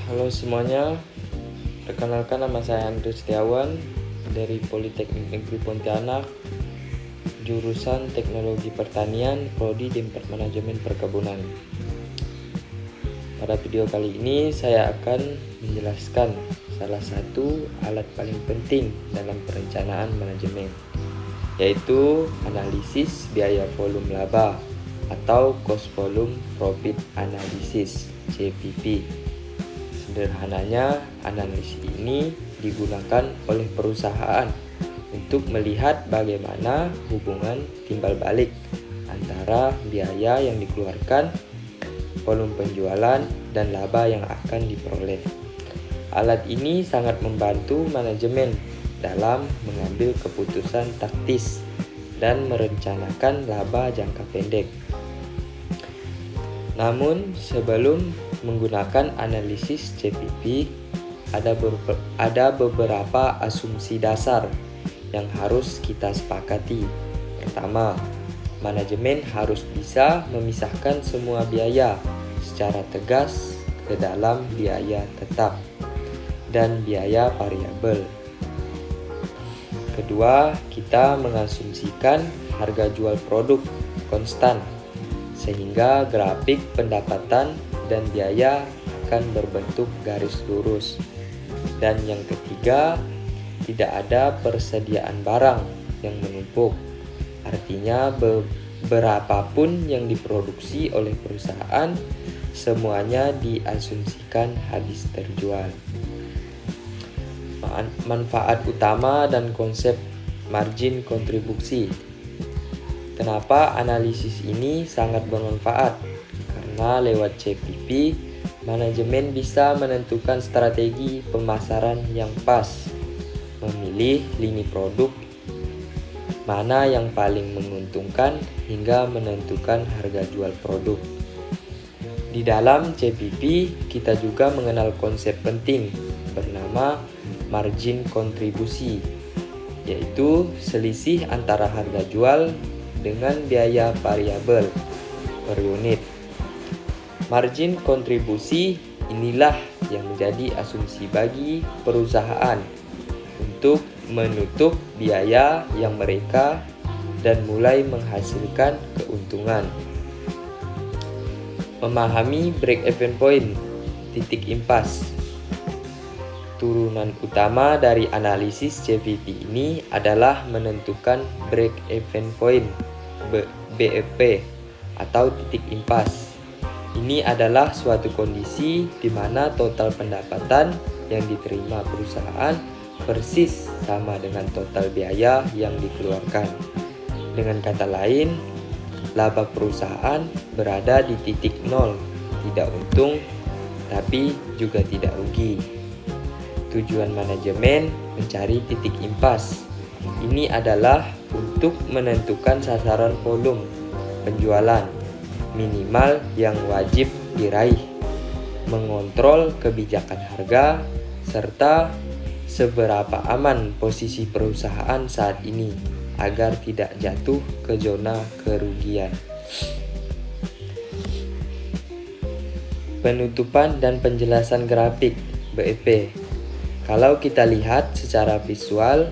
Halo semuanya, perkenalkan nama saya Andri Setiawan dari Politeknik Negeri Pontianak, jurusan Teknologi Pertanian, Prodi Manajemen Perkebunan. Pada video kali ini saya akan menjelaskan salah satu alat paling penting dalam perencanaan manajemen, yaitu analisis biaya volume laba atau Cost Volume Profit Analysis (CVP). Sederhananya, analisis ini digunakan oleh perusahaan untuk melihat bagaimana hubungan timbal balik antara biaya yang dikeluarkan, volume penjualan, dan laba yang akan diperoleh. Alat ini sangat membantu manajemen dalam mengambil keputusan taktis dan merencanakan laba jangka pendek. Namun, sebelum menggunakan analisis CVP, ada beberapa asumsi dasar yang harus kita sepakati. Pertama, manajemen harus bisa memisahkan semua biaya secara tegas ke dalam biaya tetap dan biaya variabel. Kedua, kita mengasumsikan harga jual produk konstan, sehingga grafik pendapatan dan biaya akan berbentuk garis lurus. Dan yang ketiga, tidak ada persediaan barang yang menumpuk. Artinya berapapun yang diproduksi oleh perusahaan, semuanya diasumsikan habis terjual. Manfaat utama dan konsep margin kontribusi. Kenapa analisis ini sangat bermanfaat? Karena lewat CVP, manajemen bisa menentukan strategi pemasaran yang pas, memilih lini produk mana yang paling menguntungkan, hingga menentukan harga jual produk. Di dalam CVP, kita juga mengenal konsep penting bernama margin kontribusi, yaitu selisih antara harga jual dengan biaya variabel per unit. Margin kontribusi inilah yang menjadi asumsi bagi perusahaan untuk menutup biaya yang mereka dan mulai menghasilkan keuntungan. Memahami break-even point, titik impas. Turunan utama dari analisis CVP ini adalah menentukan break-even point (BEP) atau titik impas. Ini adalah suatu kondisi di mana total pendapatan yang diterima perusahaan persis sama dengan total biaya yang dikeluarkan. Dengan kata lain, laba perusahaan berada di titik nol, tidak untung tapi juga tidak rugi. Tujuan manajemen mencari titik impas. Ini adalah untuk menentukan sasaran volume penjualan minimal yang wajib diraih, mengontrol kebijakan harga, serta seberapa aman posisi perusahaan saat ini agar tidak jatuh ke zona kerugian. Penutupan dan penjelasan grafik BEP. Kalau kita lihat secara visual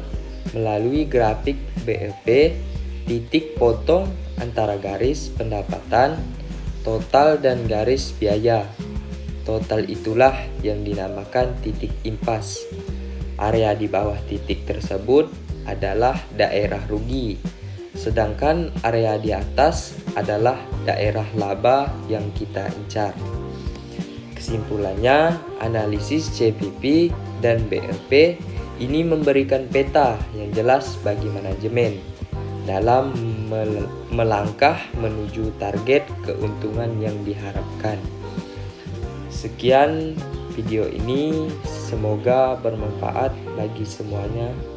melalui grafik BEP, titik potong antara garis pendapatan total dan garis biaya total itulah yang dinamakan titik impas. Area di bawah titik tersebut adalah daerah rugi, sedangkan area di atas adalah daerah laba yang kita incar. Kesimpulannya, analisis CVP dan BEP ini memberikan peta yang jelas bagi manajemen dalam melangkah menuju target keuntungan yang diharapkan. Sekian video ini, semoga bermanfaat bagi semuanya.